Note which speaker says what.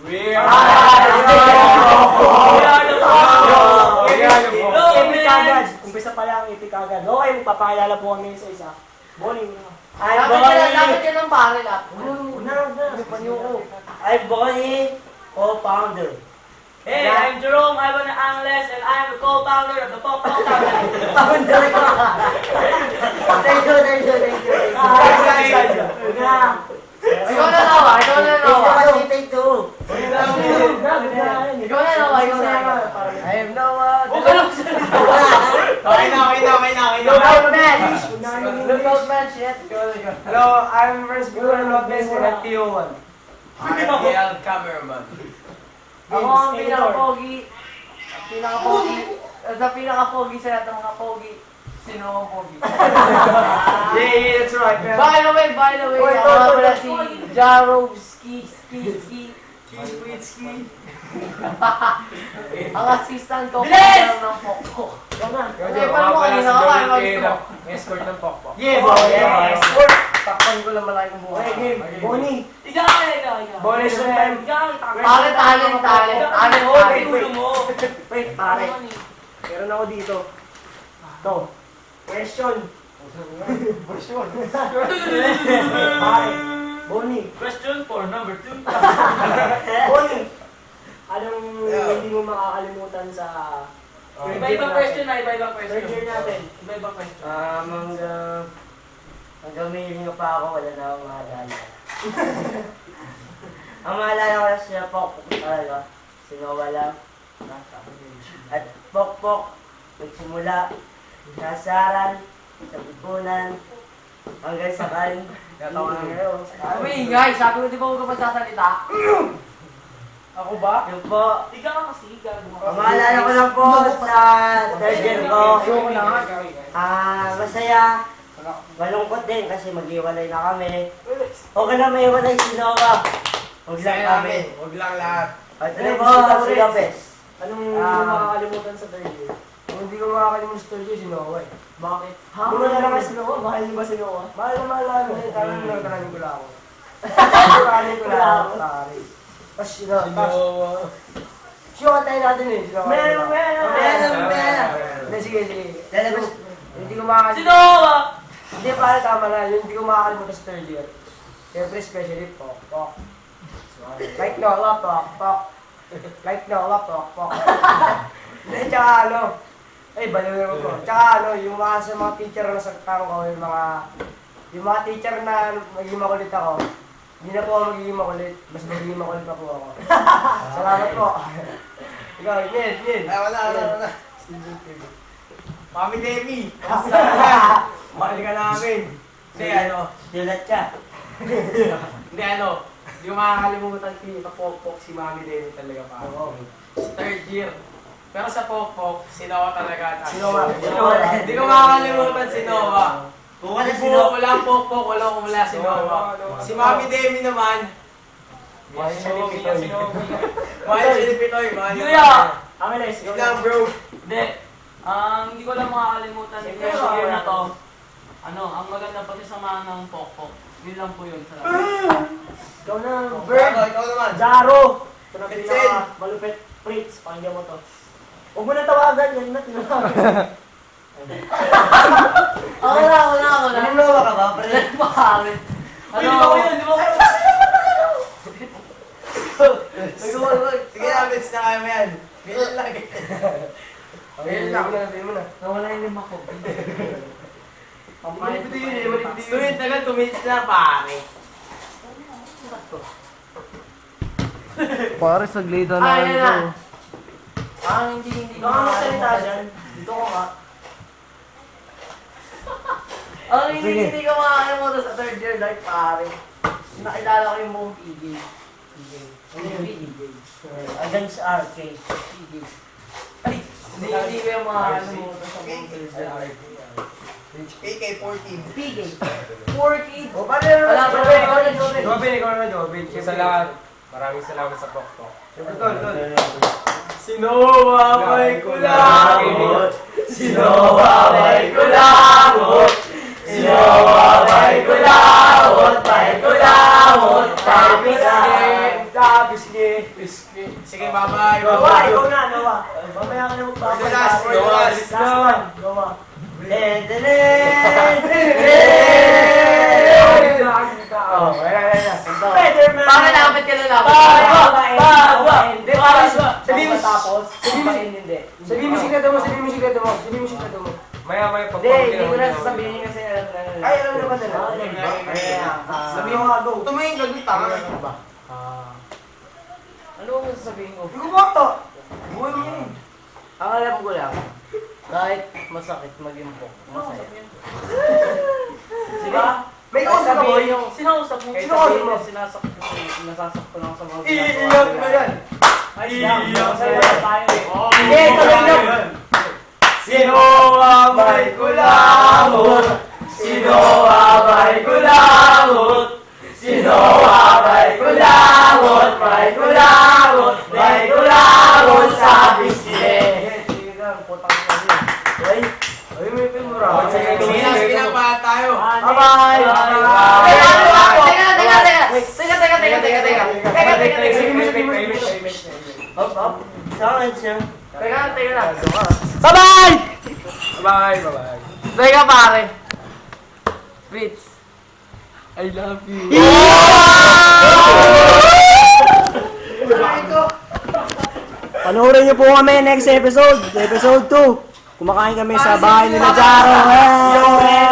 Speaker 1: We are the
Speaker 2: Epic agad. Umpisa pa lang, epic agad. Okay, magpapakilala po kami sa isa. Bonnie. I'm Bonnie.
Speaker 3: Dapat yan ang pangil ah.
Speaker 2: I'm Bonnie, co-founder.
Speaker 4: Hey, I'm Jerome Ivan Angles, and I'm the co-founder of the Pop Pop Company.
Speaker 2: Founder ko. Thank you.
Speaker 3: Ikaw na nawa, ikaw na nawa.
Speaker 2: Take two.
Speaker 3: Ikaw na nawa, ikaw na nawa.
Speaker 2: I have no one.
Speaker 1: Okay na.
Speaker 3: Lookout man! Lookout man, shit.
Speaker 2: Hello, I'm First Bulan Lopez with FTO1.
Speaker 1: RDL cameraman.
Speaker 3: Ako ang pinaka-pogi. Sa pinaka-pogi sa lahat ng mga pogi. Sino ang pogi?
Speaker 2: Yeah, that's right, man.
Speaker 3: By the way,
Speaker 2: Wait,
Speaker 3: ako nga pala si
Speaker 2: wait.
Speaker 3: Jarovski. Ang assistant ko
Speaker 4: Bilis!
Speaker 3: ng Pokpok.
Speaker 1: Okay,
Speaker 3: paano mo kanina ako? Ano gusto mo?
Speaker 1: Escort ng Pokpok.
Speaker 2: Yeah, boy.
Speaker 3: Yes.
Speaker 2: Yes.
Speaker 3: Takpan ko lang malaki kong
Speaker 2: Okay, game.
Speaker 3: buhay.
Speaker 2: Bonnie.
Speaker 4: Ikaw.
Speaker 2: Bonus yung time.
Speaker 3: Talent.
Speaker 2: Wait, pare. Meron ako dito. Ito. Question. Pare. Bonnie.
Speaker 4: Question for number 2.
Speaker 2: Bonnie. Anong hindi mo makakalimutan sa
Speaker 4: Iba-ibang question na, iba-ibang
Speaker 2: third year
Speaker 4: question.
Speaker 2: natin?
Speaker 4: Iba-ibang question.
Speaker 2: Hanggang may hilinga pa ako, wala na akong maalala. Ang maalala ko lang siya, Pokpok talaga. Sinowa lang. At Pokpok, nagsimula sa asaran, sa bipunan, hanggang sa kan.
Speaker 1: Natawa na ngayon.
Speaker 3: Guys, sabi ko di ba huwag ka magsasalita?
Speaker 2: Ako ba? Yun po.
Speaker 4: Ikaw kasi, gagawa.
Speaker 2: Ang maalala ko lang po sa third year ko. Masaya. Malungkot din kasi mag-iwalay na kami. Okay na may iwalay si Nova. Huwag lang kami.
Speaker 1: Huwag lang lahat.
Speaker 2: At ito po, si Lopez.
Speaker 5: Anong makakalimutan sa third year?
Speaker 2: Kung hindi ko makakalimutan sa third year, si Nova eh.
Speaker 5: Bakit?
Speaker 2: Hindi mo na naman si Nova.
Speaker 5: Mahal niyo ba si Noah?
Speaker 2: Mahal na mahal namin eh. Talagang nagkaranin ko lang ako. Nagkaranin ko lang ako. Tapos si Nova. Sure, tayo natin eh. Meron. Sige. Hindi ko makakalimutan.
Speaker 4: Sino?
Speaker 2: Hindi, pare, tama na. Yun, hindi ko makakalimutan sa third year. Siyempre, especially, Pok. Like no, Pok. Like no, Pok. Hindi, tsaka ano, baliw naman ko. Tsaka yung mga sa mga teacher na nasagtan ko, yung mga teacher na magiging makulit ako, hindi na po ako magiging makulit, mas magiging makulit pa po ako. Salamat po. Ikaw, Yen.
Speaker 1: Wala. Mami Demi. Mahal ka namin. Hindi
Speaker 2: Silat ka.
Speaker 1: Hindi ko makakalimutan Pokpok si Mami Demi talaga pa. Third year. Pero sa Pokpok, si Noah talaga.
Speaker 2: Si Noah.
Speaker 1: Hindi ko makakalimutan si Noah.
Speaker 2: Kung wala si
Speaker 1: Buo
Speaker 2: Nova.
Speaker 1: ko lang Pokpok, wala si Noah. Si Mami Demi naman.
Speaker 2: Mahal siya ni Pitoy.
Speaker 1: Mahal siya ni Pitoy.
Speaker 4: Yuya!
Speaker 2: Angeles,
Speaker 1: Yun lang bro.
Speaker 4: Hindi. Hindi ko lang makakalimutan yung
Speaker 2: Sige,
Speaker 4: first year
Speaker 2: wala.
Speaker 4: na to. Ang maganda pati samahan ng Pokpok. Yun lang po yun. Salamat.
Speaker 2: Ikaw na,
Speaker 1: Bird.
Speaker 2: Bird.
Speaker 1: Ikaw naman.
Speaker 2: Jaro. Ito na
Speaker 1: Vincent.
Speaker 2: pinaka malupit. Fritz, pakinggan mo to. Huwag mo na tawagan, yan na tinawagan.
Speaker 3: Ako na.
Speaker 2: Naninawa ka ba, pre?
Speaker 3: Bakit?
Speaker 4: Di ba ko yun?
Speaker 1: Sige na, bits na kayo mo yan. Ganyan lang.
Speaker 2: Ayun lang, sabihin mo na.
Speaker 3: Nawala yung lima ko.
Speaker 1: Student na lang, 2 minutes na pare.
Speaker 5: Pare, saglita
Speaker 3: Ah, yan na. Hindi
Speaker 2: Ikaw ang magsalita dyan. Dito ko nga.
Speaker 3: Ang hindi ko makakalimutan sa third year life, pare. Nakilala ko yung buong PJ.
Speaker 2: Ano yung PJ? Against RK.
Speaker 3: PJ. Ay, hindi ko yung makakalimutan sa buong third year life.
Speaker 1: AK-14.
Speaker 3: PJ. 4K.
Speaker 2: O, paano yun?
Speaker 3: Wala pa rin.
Speaker 1: Ikaw na Jobin. Sa lahat, maraming salamat sa Pokpok.
Speaker 2: Sinowabay ko langot. Sinowabay ko langot. Sinowabay ko langot. Bay ko langot. Tapos Tapos ni.
Speaker 1: Sige, bye-bye.
Speaker 2: Gawa,
Speaker 1: Bye-bye.
Speaker 2: ikaw na, gawa. Mamaya ka na magpapay.
Speaker 1: Ito last, ito last.
Speaker 2: Last one, gawa. Oh, ayan. Spider-Man!
Speaker 3: Bakit nakapit ka na lang?
Speaker 2: Hindi, parang sabihin mo
Speaker 5: Tapos,
Speaker 2: sabihin
Speaker 5: hindi.
Speaker 2: Sabihin mo sikreto mo. Maya,
Speaker 3: Hindi ko na sasabihin kasi alam na nila.
Speaker 2: Ay, alam mo naman nila. Sabihin mo nga, go.
Speaker 1: Tumingin ka dun, tanga.
Speaker 3: Ano ang sasabihin ko?
Speaker 2: Hindi ko boto. Buhay mo yun.
Speaker 3: Ang alam ko lang, kahit masakit maging po, masaya.
Speaker 2: Diba? May kausap ka, boy.
Speaker 3: Sinausap mo.
Speaker 2: Sino kausap mo?
Speaker 3: Nasasakto lang sa mga
Speaker 2: Iiyak mo yan.
Speaker 5: Iiyak
Speaker 2: Masaya
Speaker 5: sa'yo.
Speaker 2: tayo eh. Hindi, tuloy lang. Sino ang may kulangot? Sino ang may kulangot? Sino ang may kulangot? May kulangot, may kulangot sa bisne. Sige lang, putang ina niya. Ay, may pinura.
Speaker 1: Sige na, pa tayo.
Speaker 2: Bye-bye!
Speaker 3: Bye-bye!
Speaker 1: Bye-bye.
Speaker 3: Teka pare. Fritz.
Speaker 1: I love you.
Speaker 5: Panoorin niyo po kami next episode. Episode 2. Kumakain kami sa bahay nila Jaro. Hey!